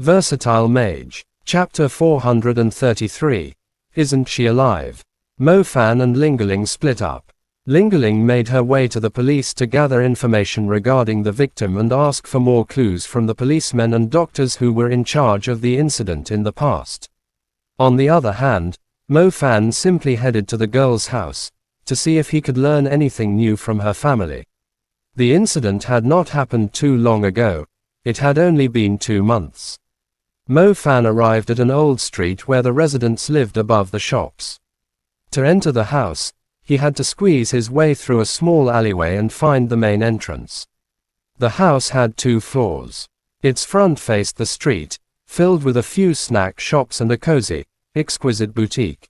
Versatile Mage. Chapter 433. Isn't she alive? Mo Fan and Ling split up. Ling made her way to the police to gather information regarding the victim and ask for more clues from the policemen and doctors who were in charge of the incident in the past. On the other hand, Mo Fan simply headed to the girl's house to see if he could learn anything new from her family. The incident had not happened too long ago. It had only been 2 months. Mo Fan arrived at an old street where the residents lived above the shops. To enter the house, he had to squeeze his way through a small alleyway and find the main entrance. The house had 2 floors. Its front faced the street, filled with a few snack shops and a cozy, exquisite boutique.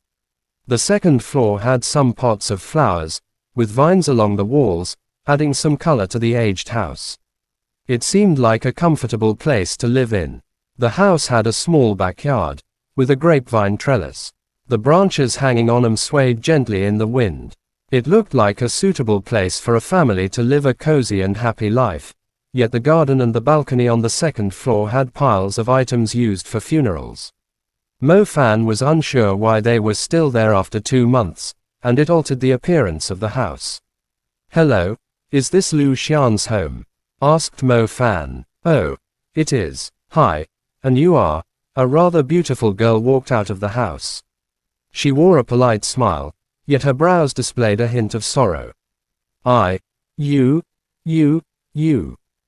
The second floor had some pots of flowers, with vines along the walls, adding some color to the aged house. It seemed like a comfortable place to live in. The house had a small backyard, with a grapevine trellis. The branches hanging on them swayed gently in the wind. It looked like a suitable place for a family to live a cozy and happy life, yet the garden and the balcony on the second floor had piles of items used for funerals. Mo Fan was unsure why they were still there after 2 months, and it altered the appearance of the house. "Hello, is this Lu Xian's home?" asked Mo Fan. "Oh, it is. Hi. And you are?" A rather beautiful girl walked out of the house. She wore a polite smile, yet her brows displayed a hint of sorrow. You.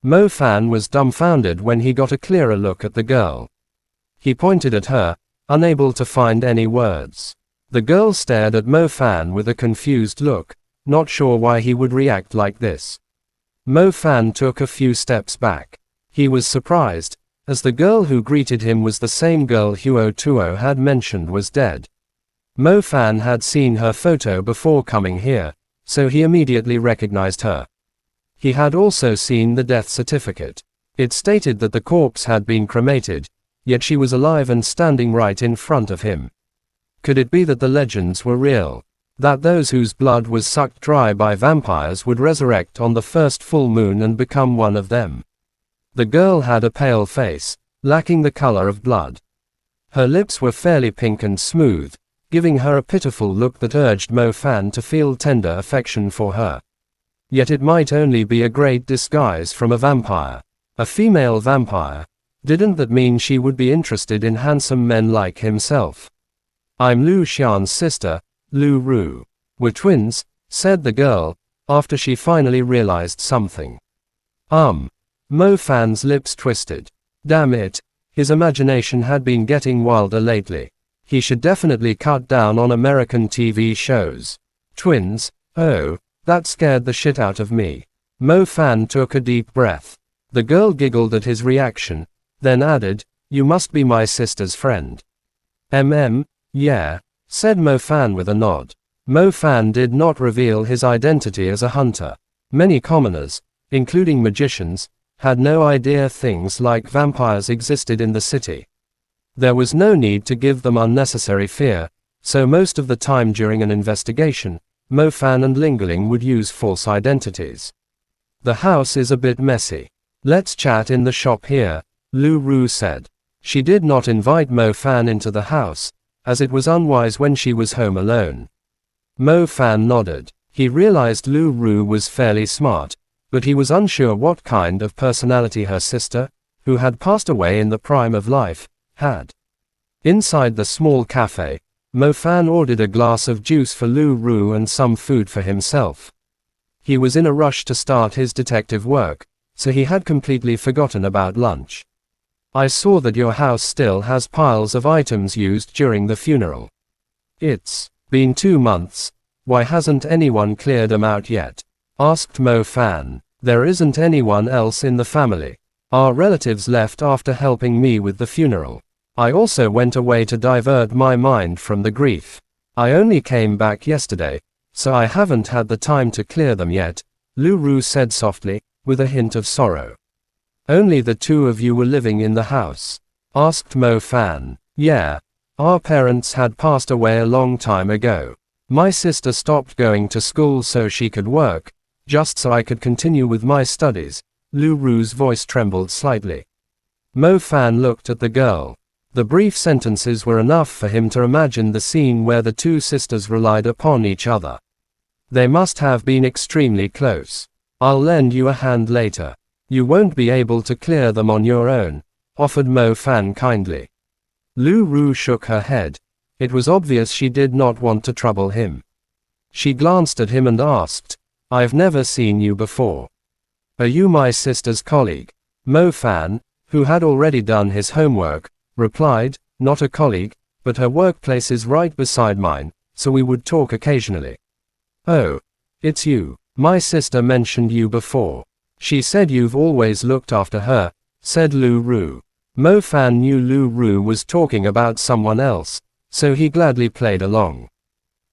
Mo Fan was dumbfounded when he got a clearer look at the girl. He pointed at her, unable to find any words. The girl stared at Mo Fan with a confused look, not sure why he would react like this. Mo Fan took a few steps back. He was surprised, as the girl who greeted him was the same girl Huo Tuo had mentioned was dead. Mo Fan had seen her photo before coming here, so he immediately recognized her. He had also seen the death certificate. It stated that the corpse had been cremated, yet she was alive and standing right in front of him. Could it be that the legends were real? That those whose blood was sucked dry by vampires would resurrect on the first full moon and become one of them? The girl had a pale face, lacking the color of blood. Her lips were fairly pink and smooth, giving her a pitiful look that urged Mo Fan to feel tender affection for her. Yet it might only be a great disguise from a vampire. A female vampire. Didn't that mean she would be interested in handsome men like himself? "I'm Lu Xian's sister, Lu Ru. We're twins," said the girl, after she finally realized something. Mo Fan's lips twisted. Damn it, his imagination had been getting wilder lately. He should definitely cut down on American TV shows. Twins? Oh, that scared the shit out of me. Mo Fan took a deep breath. The girl giggled at his reaction, then added, "You must be my sister's friend." Yeah, said Mo Fan with a nod. Mo Fan did not reveal his identity as a hunter. Many commoners, including magicians, had no idea things like vampires existed in the city. There was no need to give them unnecessary fear, so most of the time during an investigation, Mo Fan and Ling would use false identities. "The house is a bit messy. Let's chat in the shop here," Lu Ru said. She did not invite Mo Fan into the house, as it was unwise when she was home alone. Mo Fan nodded. He realized Lu Ru was fairly smart, but he was unsure what kind of personality her sister, who had passed away in the prime of life, had. Inside the small cafe, Mo Fan ordered a glass of juice for Lu Ru and some food for himself. He was in a rush to start his detective work, so he had completely forgotten about lunch. "I saw that your house still has piles of items used during the funeral. It's been 2 months, why hasn't anyone cleared them out yet?" asked Mo Fan. "There isn't anyone else in the family. Our relatives left after helping me with the funeral. I also went away to divert my mind from the grief. I only came back yesterday, so I haven't had the time to clear them yet," Lu Ru said softly, with a hint of sorrow. "Only the 2 of you were living in the house?" asked Mo Fan. "Yeah. Our parents had passed away a long time ago. My sister stopped going to school so she could work, just so I could continue with my studies." Lu Ru's voice trembled slightly. Mo Fan looked at the girl. The brief sentences were enough for him to imagine the scene where the two sisters relied upon each other. They must have been extremely close. I'll lend you a hand later. You won't be able to clear them on your own, offered Mo Fan kindly. Lu Ru shook her head. It was obvious she did not want to trouble him. She glanced at him and asked, I've never seen you before. Are you my sister's colleague? Mo Fan, who had already done his homework, replied, not a colleague, but her workplace is right beside mine, so we would talk occasionally. Oh, it's you. My sister mentioned you before. She said you've always looked after her, said Lu Ru. Mo Fan knew Lu Ru was talking about someone else, so he gladly played along.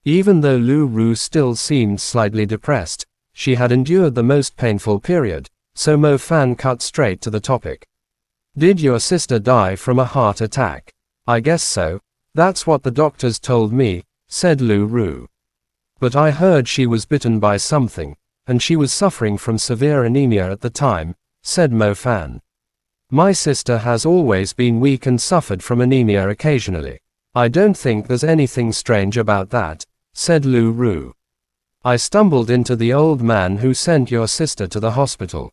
Even though Lu Ru still seemed slightly depressed, she had endured the most painful period, so Mo Fan cut straight to the topic. Did your sister die from a heart attack? I guess so. That's what the doctors told me, said Lu Ru. But I heard she was bitten by something, and she was suffering from severe anemia at the time, said Mo Fan. My sister has always been weak and suffered from anemia occasionally. I don't think there's anything strange about that, said Lu Ru. I stumbled into the old man who sent your sister to the hospital.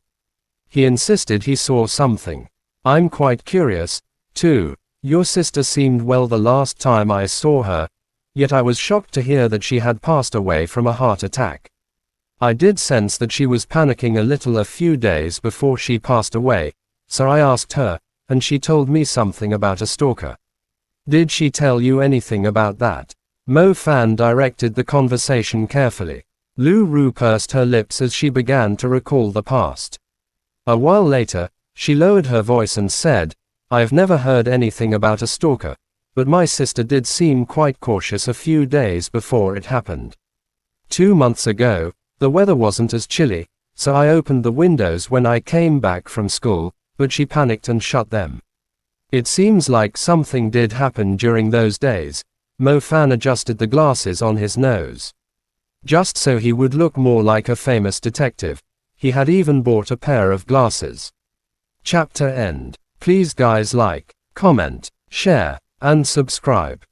He insisted he saw something. I'm quite curious, too. Your sister seemed well the last time I saw her, yet I was shocked to hear that she had passed away from a heart attack. I did sense that she was panicking a little a few days before she passed away, so I asked her, and she told me something about a stalker. Did she tell you anything about that? Mo Fan directed the conversation carefully. Lu Ru pursed her lips as she began to recall the past. A while later, she lowered her voice and said, I've never heard anything about a stalker, but my sister did seem quite cautious a few days before it happened. 2 months ago, the weather wasn't as chilly, so I opened the windows when I came back from school, but she panicked and shut them. It seems like something did happen during those days. Mo Fan adjusted the glasses on his nose. Just so he would look more like a famous detective, he had even bought a pair of glasses. Chapter end. Please guys like, comment, share, and subscribe.